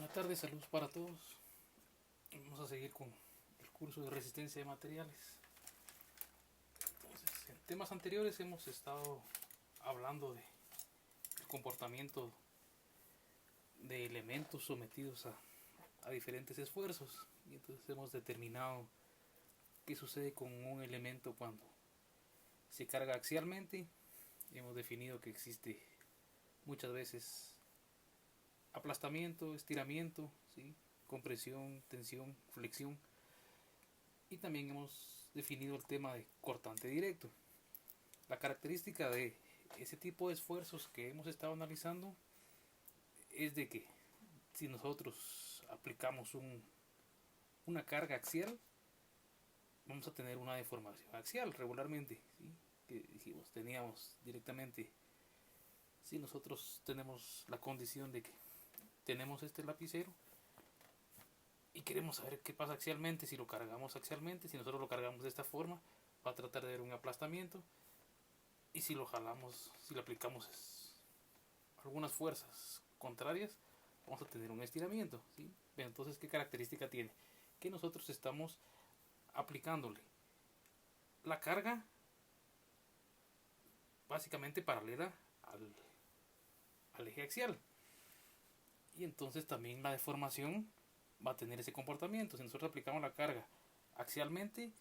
Buenas tardes, saludos para todos. Vamos a seguir con el curso de resistencia de materiales. Entonces, en temas anteriores hemos estado hablando de el comportamiento de elementos sometidos a diferentes esfuerzos. Y entonces hemos determinado qué sucede con un elemento cuando se carga axialmente. Hemos definido que existe muchas veces aplastamiento, estiramiento, ¿sí? Compresión, tensión, flexión. Y también hemos definido el tema de cortante directo. La característica de ese tipo de esfuerzos que hemos estado analizando es de que si nosotros aplicamos una carga axial, vamos a tener una deformación axial regularmente, ¿sí? Que dijimos, teníamos directamente, si nosotros tenemos la condición de que tenemos este lapicero y queremos saber qué pasa axialmente, si lo cargamos axialmente, si nosotros lo cargamos de esta forma, va a tratar de haber un aplastamiento, y si lo jalamos, si le aplicamos algunas fuerzas contrarias, vamos a tener un estiramiento, ¿sí? Entonces, ¿qué característica tiene? Que nosotros estamos aplicándole la carga básicamente paralela al eje axial, y entonces también la deformación va a tener ese comportamiento. Si nosotros aplicamos la carga axialmente,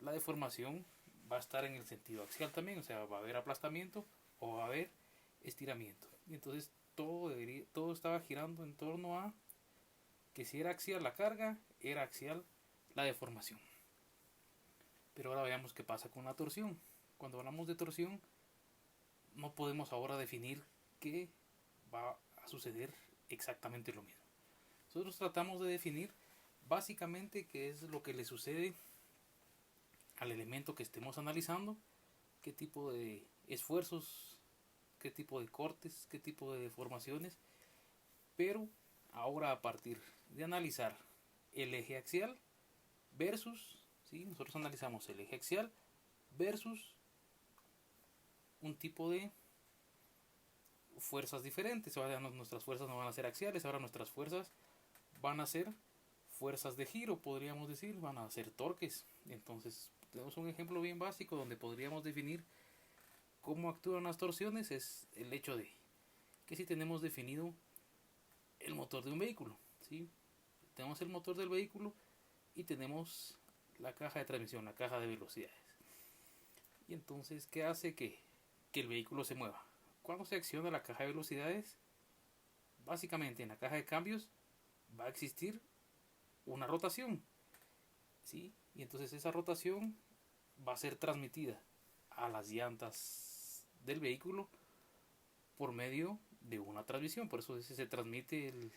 la deformación va a estar en el sentido axial también, o sea, va a haber aplastamiento o va a haber estiramiento. Y entonces todo estaba girando en torno a que si era axial la carga, era axial la deformación. Pero ahora veamos qué pasa con la torsión. Cuando hablamos de torsión, no podemos ahora definir que va a suceder exactamente lo mismo. Nosotros tratamos de definir básicamente qué es lo que le sucede al elemento que estemos analizando, qué tipo de esfuerzos, qué tipo de cortes, qué tipo de deformaciones. Pero ahora, a partir de analizar el eje axial versus, ¿sí? Nosotros analizamos el eje axial versus un tipo de fuerzas diferentes. Ahora nuestras fuerzas no van a ser axiales, ahora nuestras fuerzas van a ser fuerzas de giro, podríamos decir, van a ser torques. Entonces tenemos un ejemplo bien básico donde podríamos definir cómo actúan las torsiones. Es el hecho de que si tenemos definido el motor de un vehículo, ¿sí? Tenemos el motor del vehículo y tenemos la caja de transmisión, la caja de velocidades. Y entonces, ¿qué hace que el vehículo se mueva? Cuando se acciona la caja de velocidades, básicamente en la caja de cambios va a existir una rotación, ¿sí? Y entonces esa rotación va a ser transmitida a las llantas del vehículo por medio de una transmisión. Por eso se transmite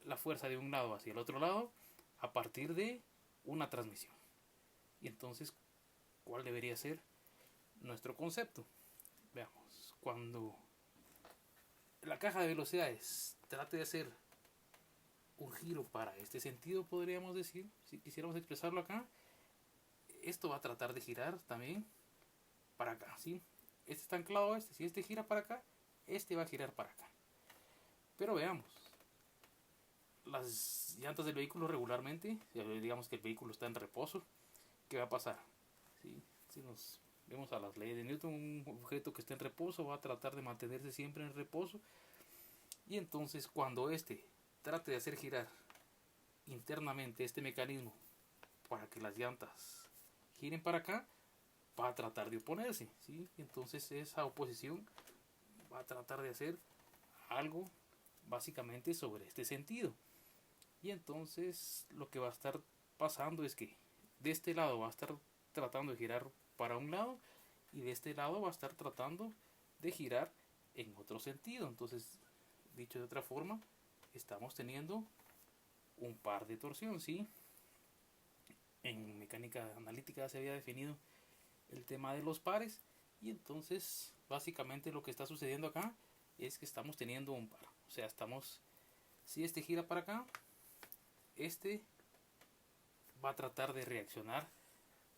la fuerza de un lado hacia el otro lado a partir de una transmisión. Y entonces, ¿cuál debería ser nuestro concepto? Veamos, cuando la caja de velocidades trate de hacer un giro para este sentido, podríamos decir, si quisiéramos expresarlo acá, esto va a tratar de girar también para acá, ¿sí? Este está anclado a este, si este gira para acá, este va a girar para acá. Pero veamos, las llantas del vehículo regularmente, digamos que el vehículo está en reposo, ¿qué va a pasar? ¿Sí? Si nos vemos a las leyes de Newton, un objeto que está en reposo va a tratar de mantenerse siempre en reposo, y entonces cuando este trate de hacer girar internamente este mecanismo para que las llantas giren para acá, va a tratar de oponerse, ¿sí? Entonces esa oposición va a tratar de hacer algo básicamente sobre este sentido. Y entonces lo que va a estar pasando es que de este lado va a estar tratando de girar para un lado y de este lado va a estar tratando de girar en otro sentido. Entonces, dicho de otra forma, estamos teniendo un par de torsión, ¿sí? En mecánica analítica se había definido el tema de los pares, y entonces básicamente lo que está sucediendo acá es que estamos teniendo un par. O sea, si este gira para acá, este va a tratar de reaccionar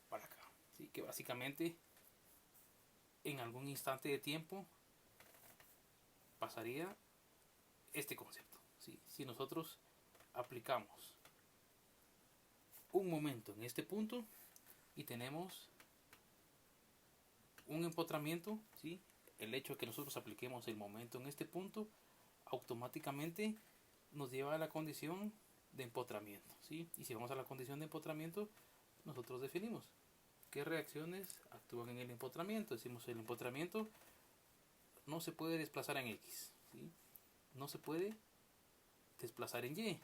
para acá, ¿sí? Que básicamente en algún instante de tiempo pasaría este concepto. ¿sí? Si nosotros aplicamos un momento en este punto y tenemos un empotramiento, ¿sí? El hecho de que nosotros apliquemos el momento en este punto automáticamente nos lleva a la condición de empotramiento, ¿sí? Y si vamos a la condición de empotramiento, nosotros definimos qué reacciones actúan en el empotramiento. Decimos el empotramiento no se puede desplazar en X, ¿sí? No se puede desplazar en Y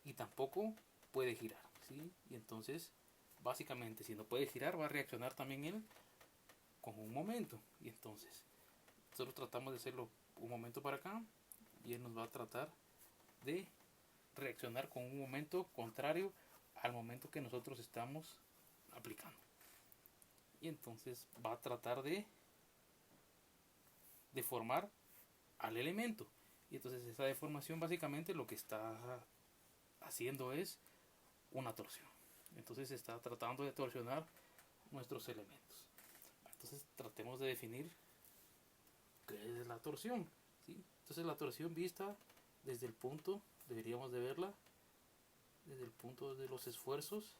y tampoco puede girar, ¿sí? Y entonces básicamente si no puede girar va a reaccionar también él con un momento, y entonces nosotros tratamos de hacerlo un momento para acá y él nos va a tratar de reaccionar con un momento contrario al momento que nosotros estamos aplicando, y entonces va a tratar de deformar al elemento, y entonces esa deformación básicamente lo que está haciendo es una torsión. Entonces está tratando de torsionar nuestros elementos. Entonces tratemos de definir qué es la torsión, ¿sí? Entonces la torsión vista desde el punto, deberíamos de verla desde el punto de los esfuerzos,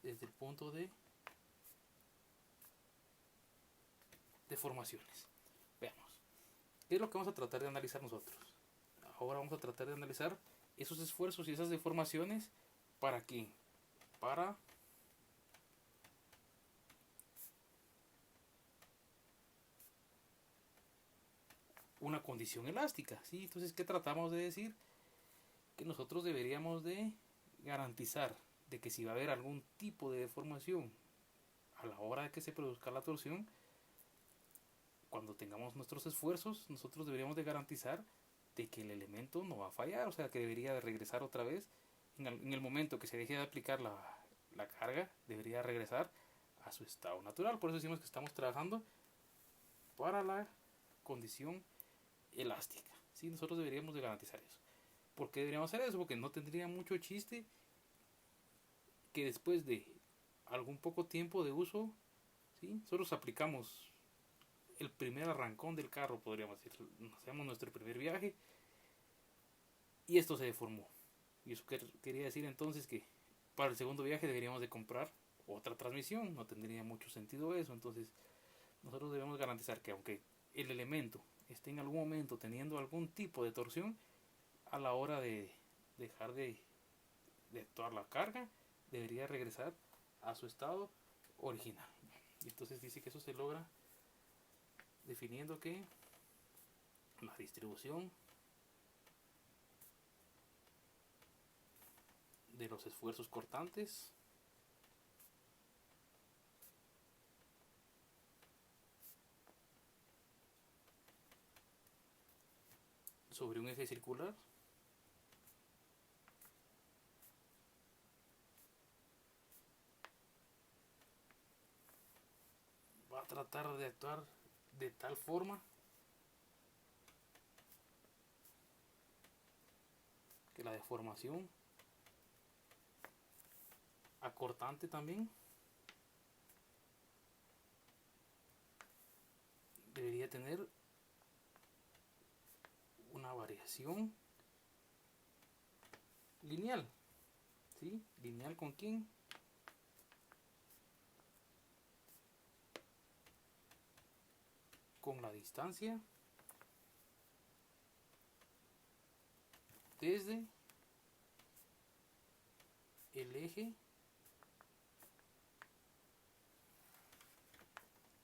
desde el punto de deformaciones. Veamos, ¿qué es lo que vamos a tratar de analizar nosotros? Ahora vamos a tratar de analizar esos esfuerzos y esas deformaciones. ¿Para qué? Para una condición elástica, ¿sí? Entonces, ¿qué tratamos de decir? Que nosotros deberíamos de garantizar de que si va a haber algún tipo de deformación a la hora de que se produzca la torsión, cuando tengamos nuestros esfuerzos, nosotros deberíamos de garantizar de que el elemento no va a fallar, o sea, que debería de regresar otra vez en el momento que se deje de aplicar la carga, debería regresar a su estado natural. Por eso decimos que estamos trabajando para la condición elástica, ¿sí? Nosotros deberíamos de garantizar eso. ¿Por qué deberíamos hacer eso? Porque no tendría mucho chiste que después de algún poco tiempo de uso, ¿sí? Nosotros aplicamos el primer arrancón del carro, podríamos decir, hacemos nuestro primer viaje y esto se deformó. Y eso quería decir entonces que para el segundo viaje deberíamos de comprar otra transmisión, no tendría mucho sentido eso. Entonces nosotros debemos garantizar que aunque el elemento esté en algún momento teniendo algún tipo de torsión, a la hora de dejar de actuar la carga, debería regresar a su estado original. Y entonces dice que eso se logra definiendo que la distribución de los esfuerzos cortantes sobre un eje circular va a tratar de actuar de tal forma que la deformación acortante también debería tener una variación lineal, ¿sí? ¿Lineal con quién? Con la distancia desde el eje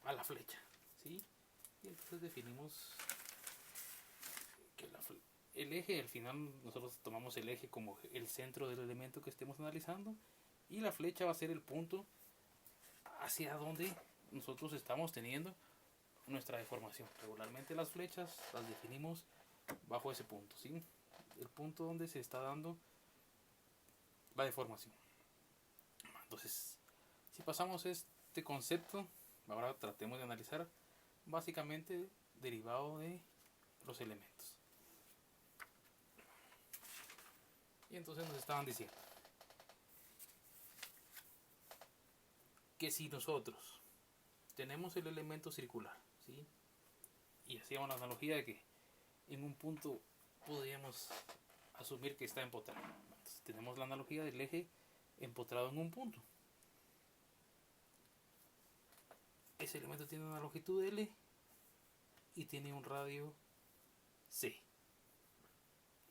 a la flecha, ¿sí? Y entonces definimos que el eje, al final nosotros tomamos el eje como el centro del elemento que estemos analizando, y la flecha va a ser el punto hacia donde nosotros estamos teniendo nuestra deformación. Regularmente las flechas las definimos bajo ese punto, ¿sí? El punto donde se está dando la deformación. Entonces, si pasamos este concepto, ahora tratemos de analizar básicamente derivado de los elementos. Y entonces nos estaban diciendo que si nosotros tenemos el elemento circular, ¿sí? Y hacíamos la analogía de que en un punto podríamos asumir que está empotrado. Entonces, tenemos la analogía del eje empotrado en un punto. Ese elemento tiene una longitud L y tiene un radio C.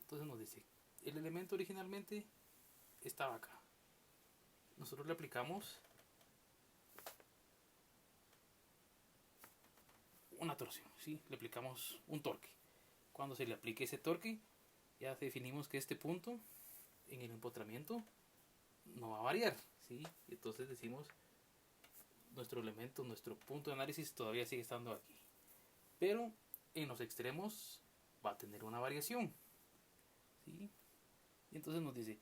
Entonces nos dice, el elemento originalmente estaba acá. Nosotros le aplicamos una torsión, ¿sí? Le aplicamos un torque. Cuando se le aplique ese torque, ya definimos que este punto en el empotramiento no va a variar, ¿sí? Entonces decimos, nuestro elemento, nuestro punto de análisis todavía sigue estando aquí. Pero en los extremos va a tener una variación, ¿sí? Y entonces nos dice,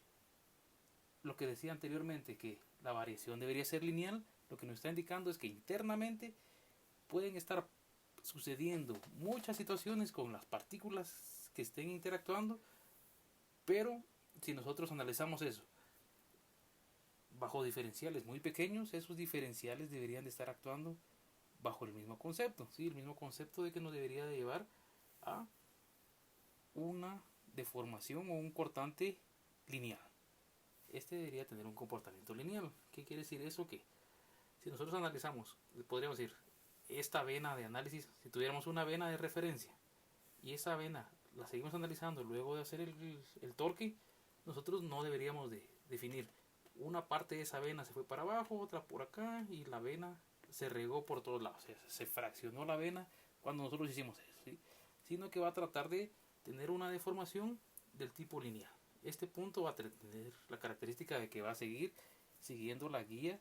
lo que decía anteriormente, que la variación debería ser lineal, lo que nos está indicando es que internamente pueden estar sucediendo muchas situaciones con las partículas que estén interactuando, pero si nosotros analizamos eso bajo diferenciales muy pequeños, esos diferenciales deberían de estar actuando bajo el mismo concepto, ¿sí? El mismo concepto de que nos debería de llevar a una deformación o un cortante lineal. Este debería tener un comportamiento lineal. ¿Qué quiere decir eso? Que si nosotros analizamos, podríamos decir, esta vena de análisis, si tuviéramos una vena de referencia y esa vena la seguimos analizando luego de hacer el torque, nosotros no deberíamos de definir una parte de esa vena se fue para abajo, otra por acá y la vena se regó por todos lados, o sea, se fraccionó la vena cuando nosotros hicimos eso, ¿sí? Sino que va a tratar de tener una deformación del tipo lineal. Este punto va a tener la característica de que va a seguir siguiendo la guía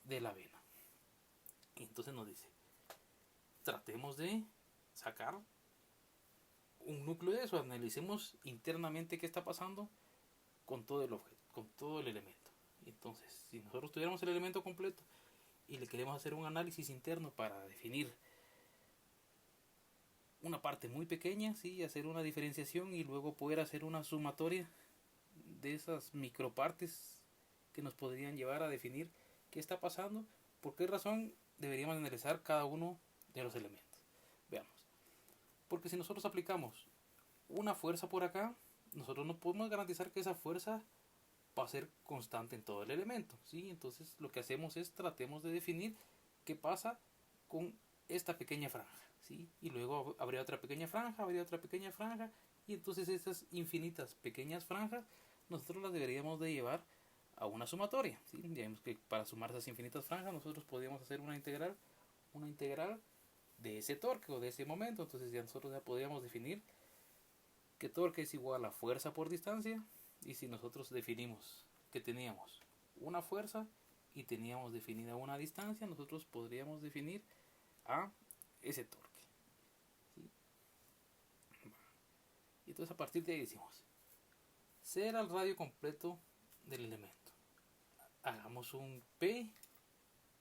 de la vena. Y entonces nos dice, tratemos de sacar un núcleo de eso, analicemos internamente qué está pasando con todo el objeto, con todo el elemento. Entonces, si nosotros tuviéramos el elemento completo y le queremos hacer un análisis interno para definir una parte muy pequeña, ¿sí? Hacer una diferenciación y luego poder hacer una sumatoria de esas micropartes que nos podrían llevar a definir qué está pasando, por qué razón deberíamos analizar cada uno de los elementos. Veamos. Porque si nosotros aplicamos una fuerza por acá, nosotros no podemos garantizar que esa fuerza va a ser constante en todo el elemento, ¿sí? Entonces lo que hacemos es tratemos de definir qué pasa con esta pequeña franja, ¿sí? Y luego habría otra pequeña franja, y entonces estas infinitas pequeñas franjas nosotros las deberíamos de llevar a una sumatoria, ¿sí? Digamos que para sumar esas infinitas franjas nosotros podríamos hacer una integral de ese torque o de ese momento. Entonces ya nosotros ya podríamos definir que torque es igual a fuerza por distancia, y si nosotros definimos que teníamos una fuerza y teníamos definida una distancia, nosotros podríamos definir a ese torque, ¿sí? Y entonces a partir de ahí decimos, será el radio completo del elemento. Hagamos un P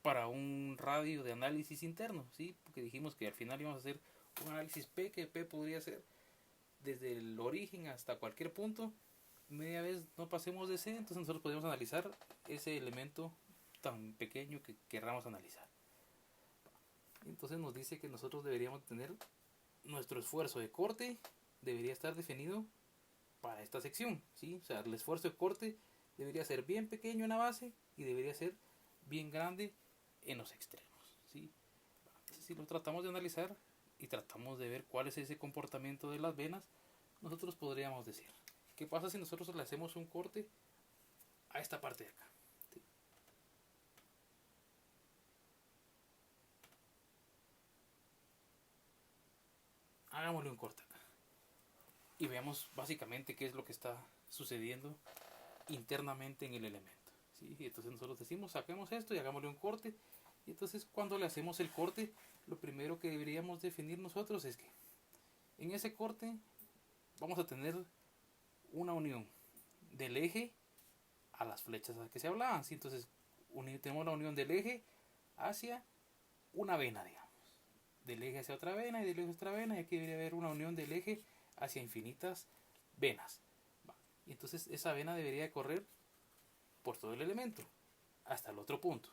para un radio de análisis interno, ¿sí? Porque dijimos que al final íbamos a hacer un análisis P, que P podría ser desde el origen hasta cualquier punto. Media vez no pasemos de C, entonces nosotros podemos analizar ese elemento tan pequeño que querramos analizar. Entonces nos dice que nosotros deberíamos tener nuestro esfuerzo de corte, debería estar definido para esta sección, ¿sí? O sea, el esfuerzo de corte debería ser bien pequeño en la base y debería ser bien grande en los extremos, ¿sí? Entonces, si lo tratamos de analizar y tratamos de ver cuál es ese comportamiento de las venas, nosotros podríamos decir, ¿qué pasa si nosotros le hacemos un corte a esta parte de acá? ¿Sí? Hagámosle un corte acá y veamos básicamente qué es lo que está sucediendo internamente en el elemento, ¿sí? Y entonces nosotros decimos, saquemos esto y hagámosle un corte. Y entonces cuando le hacemos el corte, lo primero que deberíamos definir nosotros es que en ese corte vamos a tener una unión del eje a las flechas a las que se hablaban, ¿sí? Entonces tenemos la unión del eje hacia una vena, digamos, del eje hacia otra vena y del eje hacia otra vena, y aquí debería haber una unión del eje hacia infinitas venas. Y entonces esa vena debería correr por todo el elemento hasta el otro punto.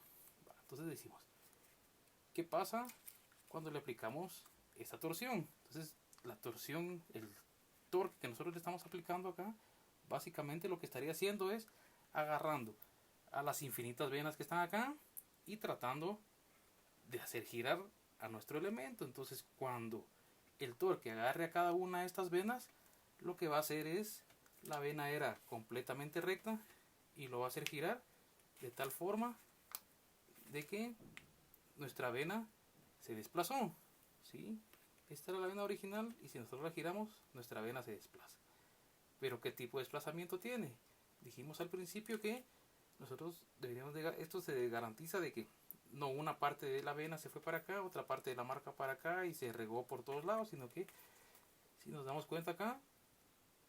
Entonces decimos, ¿qué pasa cuando le aplicamos esta torsión? Entonces la torsión, el torque que nosotros le estamos aplicando acá, básicamente lo que estaría haciendo es agarrando a las infinitas venas que están acá y tratando de hacer girar a nuestro elemento. Entonces cuando el torque agarre a cada una de estas venas, lo que va a hacer es, la vena era completamente recta y lo va a hacer girar de tal forma de que nuestra vena se desplazó, ¿sí? Esta era la vena original y si nosotros la giramos, nuestra vena se desplaza. Pero ¿qué tipo de desplazamiento tiene? Dijimos al principio que nosotros deberíamos esto se garantiza de que no una parte de la vena se fue para acá, otra parte de la marca para acá y se regó por todos lados, sino que si nos damos cuenta acá,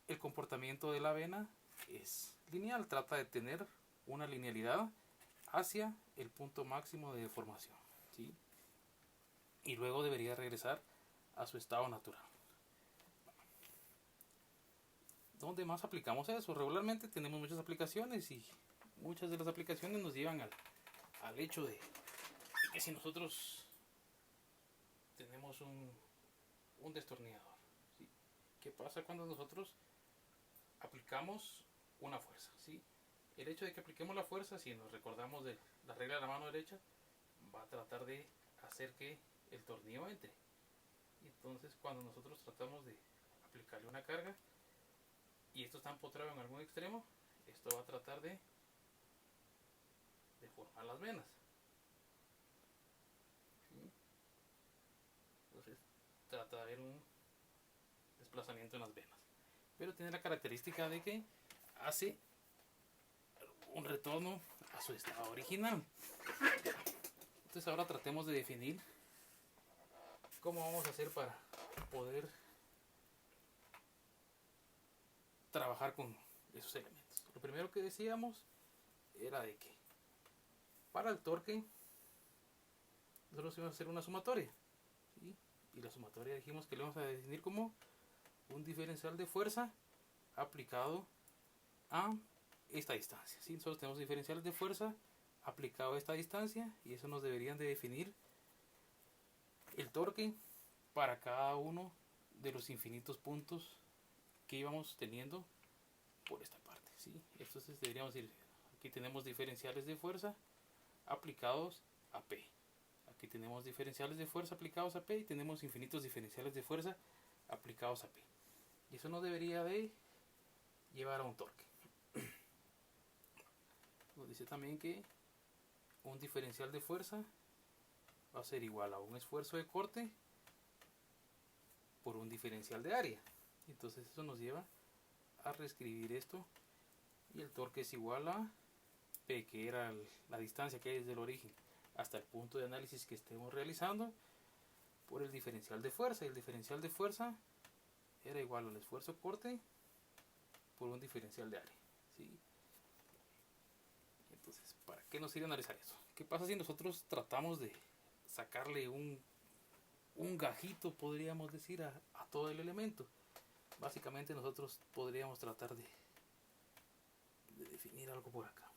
el comportamiento de la vena es lineal, trata de tener una linealidad hacia el punto máximo de deformación, ¿sí? Y luego debería regresar a su estado natural. ¿Dónde más aplicamos eso? Regularmente tenemos muchas aplicaciones y muchas de las aplicaciones nos llevan al hecho de que si nosotros tenemos un destornillador, ¿sí? ¿Qué pasa cuando nosotros aplicamos una fuerza? ¿Sí? El hecho de que apliquemos la fuerza, si nos recordamos de la regla de la mano derecha, va a tratar de hacer que el tornillo entre. Entonces cuando nosotros tratamos de aplicarle una carga y esto está empotrado en algún extremo, esto va a tratar de deformar las venas, ¿sí? Entonces trata de haber un desplazamiento en las venas, pero tiene la característica de que hace un retorno a su estado original. Entonces ahora tratemos de definir cómo vamos a hacer para poder trabajar con esos elementos. Lo primero que decíamos era de que para el torque nosotros íbamos a hacer una sumatoria, ¿sí? Y la sumatoria dijimos que le vamos a definir como un diferencial de fuerza aplicado a esta distancia, ¿sí? Nosotros tenemos diferenciales de fuerza aplicado a esta distancia y eso nos deberían de definir el torque para cada uno de los infinitos puntos que íbamos teniendo por esta parte, ¿sí? Entonces deberíamos decir, aquí tenemos diferenciales de fuerza aplicados a P, aquí tenemos diferenciales de fuerza aplicados a P y tenemos infinitos diferenciales de fuerza aplicados a P, y eso nos debería de llevar a un torque. Nos dice también que un diferencial de fuerza va a ser igual a un esfuerzo de corte por un diferencial de área. Entonces eso nos lleva a reescribir esto y el torque es igual a P, que era la distancia que hay desde el origen hasta el punto de análisis que estemos realizando, por el diferencial de fuerza, y el diferencial de fuerza era igual al esfuerzo de corte por un diferencial de área, ¿sí? Entonces, ¿para qué nos sirve analizar eso? ¿Qué pasa si nosotros tratamos de sacarle un gajito, podríamos decir, a todo el elemento? Básicamente nosotros podríamos tratar de definir algo por acá.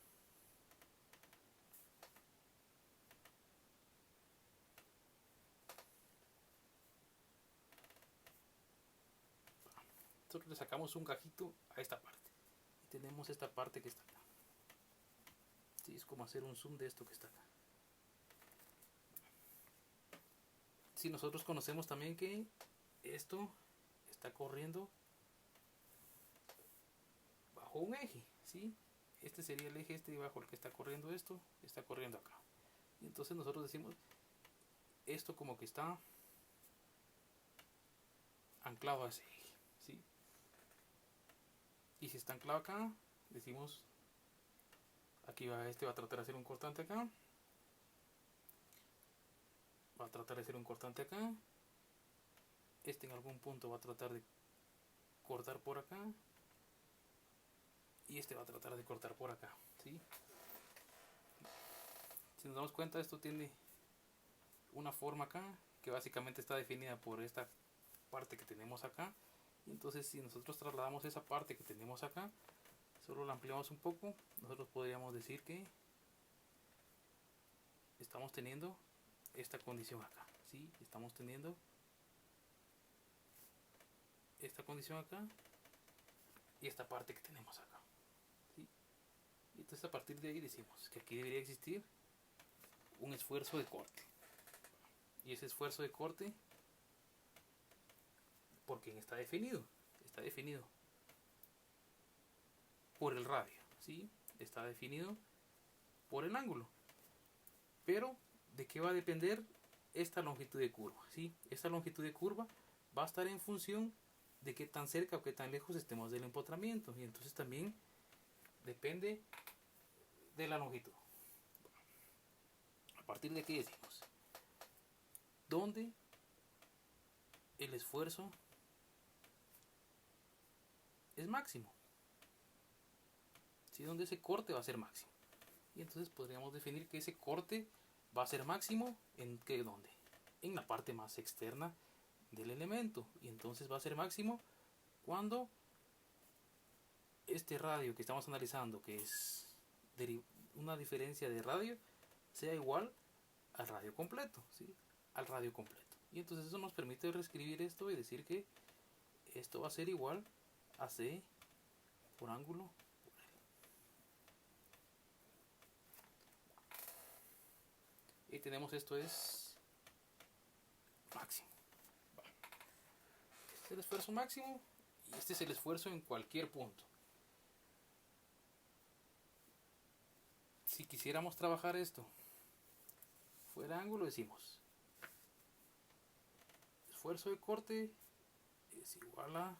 Nosotros le sacamos un gajito a esta parte y tenemos esta parte que está acá. Sí, es como hacer un zoom de esto que está acá. Si nosotros conocemos también que esto está corriendo bajo un eje, ¿sí? Este sería el eje este bajo el que está corriendo esto, está corriendo acá. Y entonces nosotros decimos esto como que está anclado a ese eje, ¿sí? Y si está anclado acá, decimos aquí va, este va a tratar de hacer un cortante acá, va a tratar de hacer un cortante acá, este en algún punto va a tratar de cortar por acá y este va a tratar de cortar por acá, ¿sí? Si nos damos cuenta, esto tiene una forma acá que básicamente está definida por esta parte que tenemos acá. Y entonces si nosotros trasladamos esa parte que tenemos acá, solo la ampliamos un poco, nosotros podríamos decir que estamos teniendo esta condición acá, ¿sí? Estamos teniendo esta condición acá y esta parte que tenemos acá, ¿sí? Y entonces a partir de ahí decimos que aquí debería existir un esfuerzo de corte. Y ese esfuerzo de corte, ¿por quién está definido? Está definido por el radio, ¿sí? Está definido por el ángulo. Pero, ¿de qué va a depender esta longitud de curva? ¿Sí? Esta longitud de curva va a estar en función de qué tan cerca o qué tan lejos estemos del empotramiento. Y entonces también depende de la longitud. A partir de aquí decimos, ¿dónde el esfuerzo es máximo? ¿Sí? ¿Dónde ese corte va a ser máximo? Y entonces podríamos definir que ese corte va a ser máximo ¿en qué? ¿Dónde? En la parte más externa del elemento. Y entonces va a ser máximo cuando este radio que estamos analizando, que es una diferencia de radio, sea igual al radio completo, ¿sí? Al radio completo. Y entonces eso nos permite reescribir esto y decir que esto va a ser igual a C por ángulo por L. Y tenemos esto es máximo. Este es el esfuerzo máximo y este es el esfuerzo en cualquier punto. Si quisiéramos trabajar esto fuera ángulo, decimos esfuerzo de corte es igual a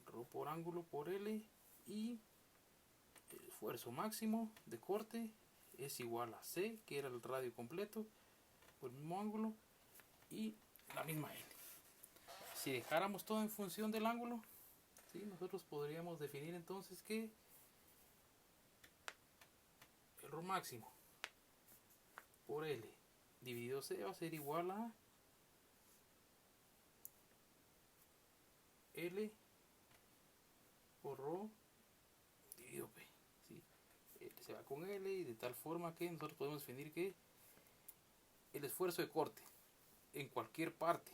ρ por ángulo por L y el esfuerzo máximo de corte es igual a C, que era el radio completo, por el mismo ángulo, y la misma L. Si dejáramos todo en función del ángulo, ¿sí? Nosotros podríamos definir entonces que el ρ máximo por L dividido C va a ser igual a L por ρ dividido P. ¿Sí? L se va con L y de tal forma que nosotros podemos definir que el esfuerzo de corte en cualquier parte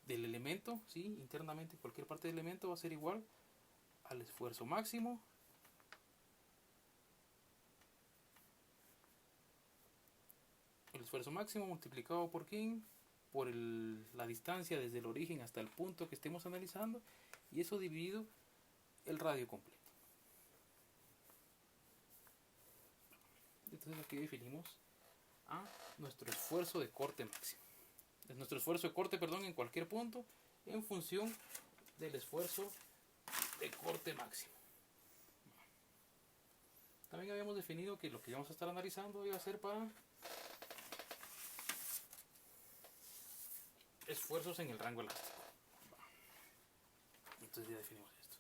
del elemento, ¿sí? Internamente en cualquier parte del elemento va a ser igual al esfuerzo máximo multiplicado por quién, por la distancia desde el origen hasta el punto que estemos analizando, y eso dividido el radio completo. Entonces aquí definimos a nuestro esfuerzo de corte máximo. Es nuestro esfuerzo de corte, perdón, en cualquier punto en función del esfuerzo de corte máximo. También habíamos definido que lo que íbamos a estar analizando iba a ser para esfuerzos en el rango elástico. Entonces ya definimos esto.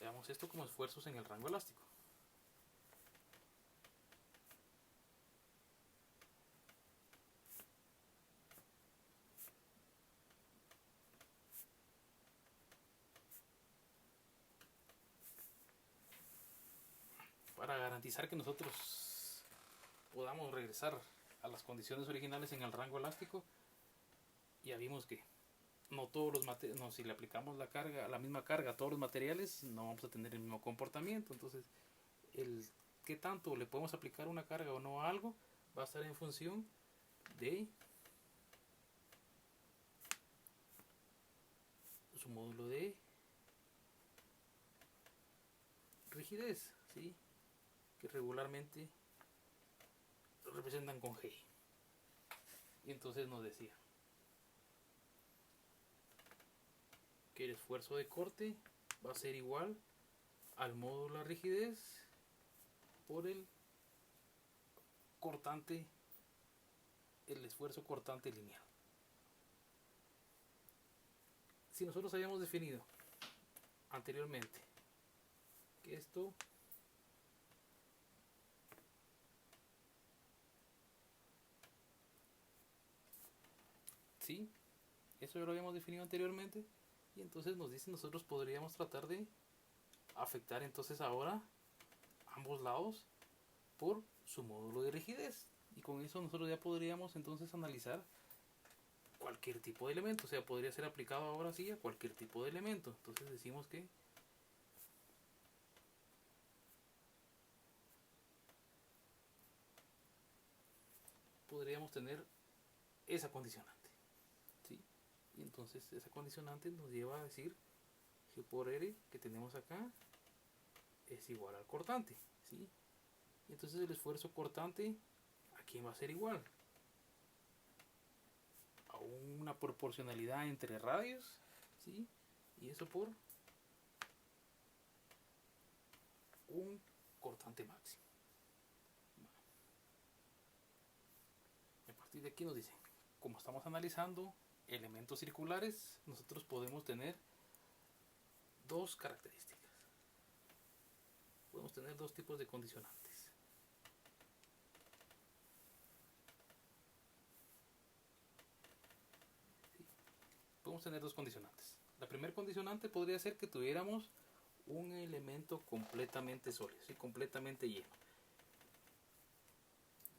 Veamos esto como esfuerzos en el rango elástico. Para garantizar que nosotros podamos regresar a las condiciones originales en el rango elástico, ya vimos que no todos los materiales, si le aplicamos la misma carga a todos los materiales, no vamos a tener el mismo comportamiento. Entonces, el qué tanto le podemos aplicar una carga o no a algo va a estar en función de su módulo de rigidez, ¿sí? Que regularmente lo representan con G. Y entonces nos decía que el esfuerzo de corte va a ser igual al módulo de la rigidez por el cortante, el esfuerzo cortante lineal. Si nosotros habíamos definido anteriormente que esto sí, eso ya lo habíamos definido anteriormente, y entonces nos dice nosotros podríamos tratar de afectar entonces ahora ambos lados por su módulo de rigidez, y con eso nosotros ya podríamos entonces analizar cualquier tipo de elemento. O sea, podría ser aplicado ahora sí a cualquier tipo de elemento. Entonces decimos que podríamos tener esa condicionante, ¿sí? Y entonces esa condicionante nos lleva a decir G por R que tenemos acá es igual al cortante, ¿sí? Y entonces el esfuerzo cortante, ¿a quién va a ser igual? A una proporcionalidad entre radios, ¿sí? Y eso por un cortante máximo. A partir de aquí nos dicen, como estamos analizando elementos circulares, nosotros podemos tener dos características. Podemos tener dos tipos de condicionantes. ¿Sí? Podemos tener dos condicionantes. La primera condicionante podría ser que tuviéramos un elemento completamente sólido, ¿sí? Completamente lleno.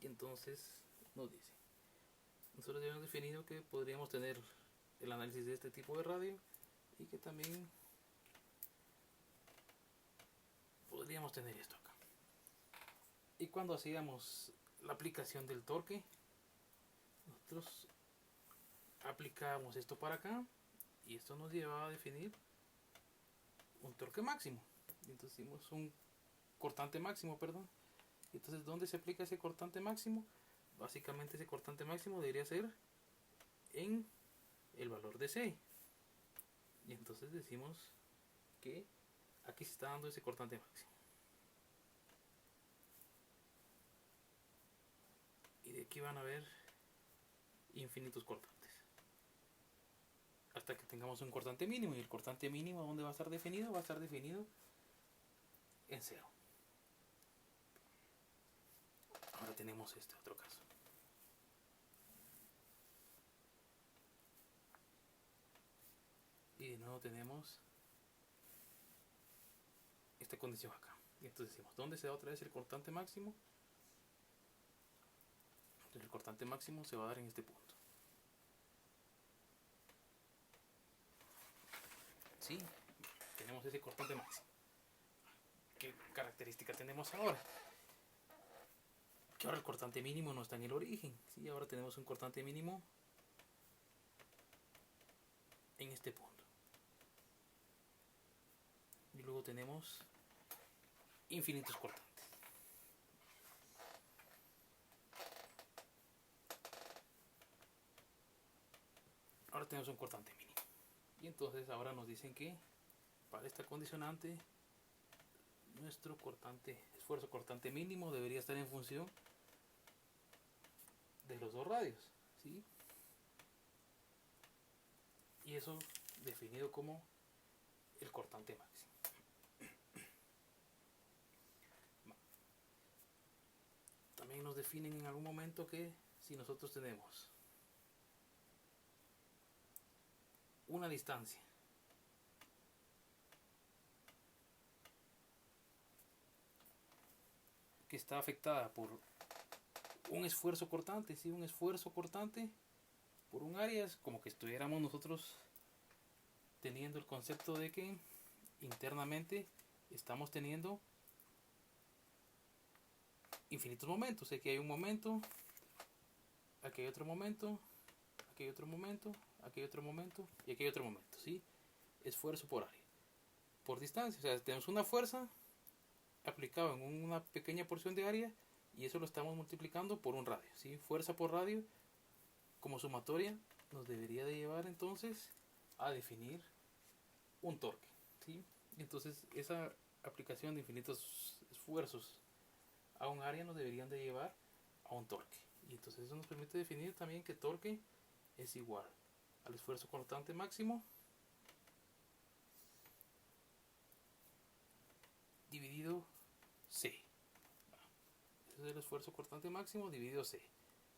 Y entonces nos dice, nosotros ya hemos definido que podríamos tener el análisis de este tipo de radio y que también podríamos tener esto acá. Y cuando hacíamos la aplicación del torque, nosotros aplicábamos esto para acá y esto nos llevaba a definir un torque máximo. Y entonces hicimos un cortante máximo, perdón. Y entonces, ¿dónde se aplica ese cortante máximo? Básicamente ese cortante máximo debería ser en el valor de C. Y entonces decimos que aquí se está dando ese cortante máximo. Y de aquí van a haber infinitos cortantes. Hasta que tengamos un cortante mínimo. Y el cortante mínimo, ¿dónde va a estar definido? Va a estar definido en 0. Ahora tenemos este otro caso. Y de nuevo tenemos esta condición acá. Y entonces decimos, ¿dónde se da otra vez el cortante máximo? Entonces el cortante máximo se va a dar en este punto. ¿Sí? Tenemos ese cortante máximo. ¿Qué característica tenemos ahora? Que ahora el cortante mínimo no está en el origen. ¿Sí? Ahora tenemos un cortante mínimo en este punto. Y luego tenemos infinitos cortantes. Ahora tenemos un cortante mínimo. Y entonces ahora nos dicen que para esta condicionante nuestro esfuerzo cortante mínimo debería estar en función de los dos radios, ¿sí? Y eso definido como el cortante máximo. También nos definen en algún momento que si nosotros tenemos una distancia que está afectada por un esfuerzo cortante, ¿sí? Un esfuerzo cortante por un área, es como que estuviéramos nosotros teniendo el concepto de que internamente estamos teniendo infinitos momentos. Aquí hay un momento, aquí hay otro momento, aquí hay otro momento, aquí hay otro momento y aquí hay otro momento, ¿sí? Esfuerzo por área, por distancia. O sea, tenemos una fuerza aplicada en una pequeña porción de área y eso lo estamos multiplicando por un radio, ¿sí? Fuerza por radio como sumatoria nos debería de llevar entonces a definir un torque, ¿sí? Entonces esa aplicación de infinitos esfuerzos a un área nos deberían de llevar a un torque. Y entonces eso nos permite definir también que torque es igual al esfuerzo cortante máximo dividido C. Ese es el esfuerzo cortante máximo dividido C.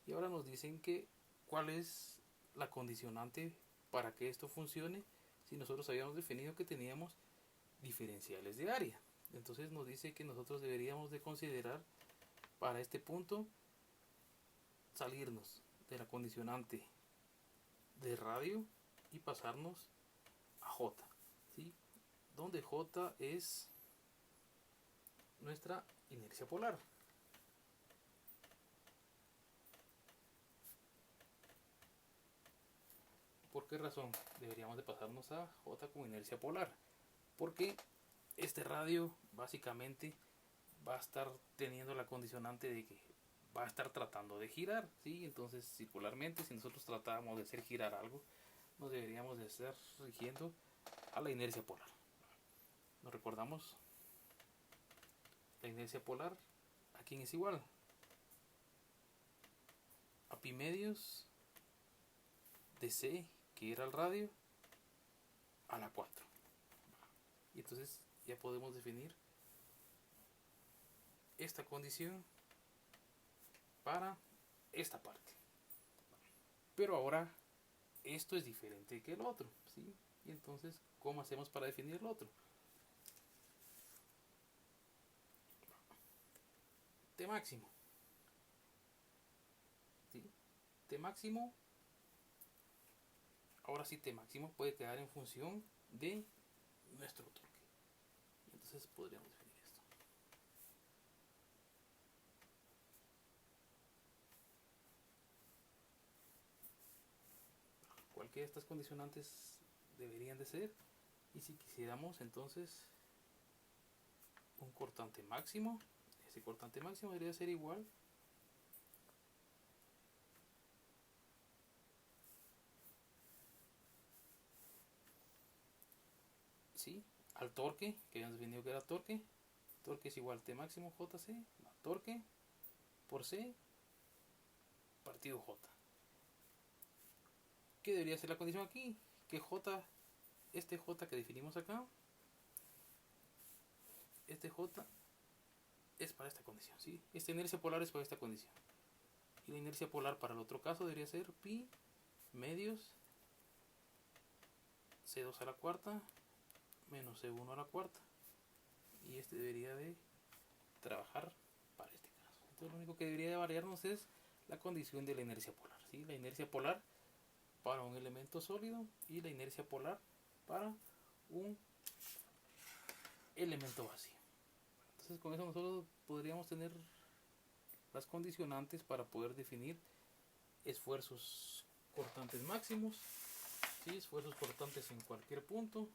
Y ahora nos dicen que cuál es la condicionante para que esto funcione si nosotros habíamos definido que teníamos diferenciales de área. Entonces nos dice que nosotros deberíamos de considerar para este punto salirnos de la condicionante de radio y pasarnos a J, ¿sí? Donde J es nuestra inercia polar. ¿Por qué razón deberíamos de pasarnos a J con inercia polar? Porque este radio básicamente va a estar teniendo la condicionante de que va a estar tratando de girar, ¿sí? Entonces circularmente, si nosotros tratamos de hacer girar algo, nos deberíamos de estar rigiendo a la inercia polar. Nos recordamos, la inercia polar, ¿a quién es igual? A pi medios de C, que era el radio, a la 4. Y entonces ya podemos definir esta condición para esta parte. Pero ahora esto es diferente que el otro, ¿sí? Y entonces, ¿cómo hacemos para definir el otro? T máximo, ¿sí? T máximo, ahora sí T máximo puede quedar en función de nuestro torque. Y entonces podríamos definir esto. Cualquiera de estas condicionantes deberían de ser. Y si quisiéramos entonces un cortante máximo, ese cortante máximo debería ser igual ¿sí? Al torque, que habíamos definido que era torque. Torque es igual T máximo JC, no, torque por C partido J. ¿Qué debería ser la condición aquí? Que J, este J que definimos acá, este J es para esta condición, ¿sí? Esta inercia polar es para esta condición. Y la inercia polar para el otro caso debería ser pi medios C2 a la cuarta menos C1 a la cuarta. Y este debería de trabajar para este caso. Entonces lo único que debería de variarnos es la condición de la inercia polar, ¿sí? La inercia polar para un elemento sólido y la inercia polar para un elemento vacío. Entonces con eso nosotros podríamos tener las condicionantes para poder definir esfuerzos cortantes máximos, ¿sí? Esfuerzos cortantes en cualquier punto.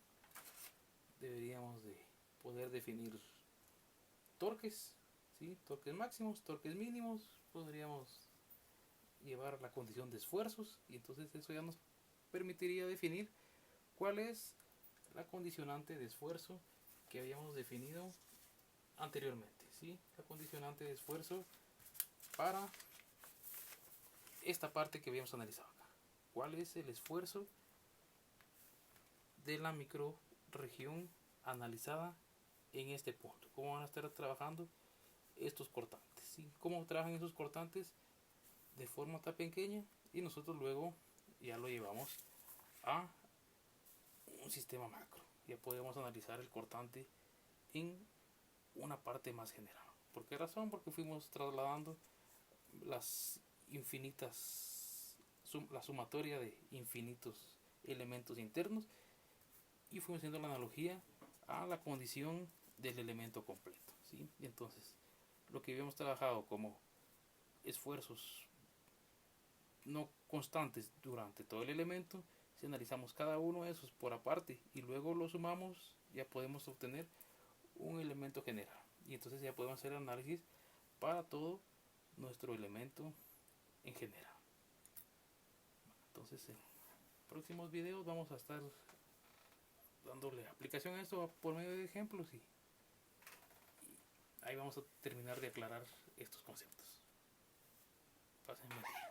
Deberíamos de poder definir torques, ¿sí? Torques máximos, torques mínimos. Podríamos llevar la condición de esfuerzos y entonces eso ya nos permitiría definir cuál es la condicionante de esfuerzo que habíamos definido anteriormente, ¿sí? La condicionante de esfuerzo para esta parte que habíamos analizado acá. ¿Cuál es el esfuerzo de la microregión analizada en este punto? ¿Cómo van a estar trabajando estos cortantes? ¿Sí? ¿Cómo trabajan esos cortantes? De forma tan pequeña y nosotros luego ya lo llevamos a un sistema macro. Ya podemos analizar el cortante en una parte más general. ¿Por qué razón? Porque fuimos trasladando las infinitas, la sumatoria de infinitos elementos internos y fuimos haciendo la analogía a la condición del elemento completo, ¿sí? Y entonces lo que habíamos trabajado como esfuerzos no constantes durante todo el elemento, si analizamos cada uno de esos por aparte y luego lo sumamos, ya podemos obtener un elemento general y entonces ya podemos hacer análisis para todo nuestro elemento en general. Entonces en próximos videos vamos a estar dándole aplicación a esto por medio de ejemplos y ahí vamos a terminar de aclarar estos conceptos. Pásenme.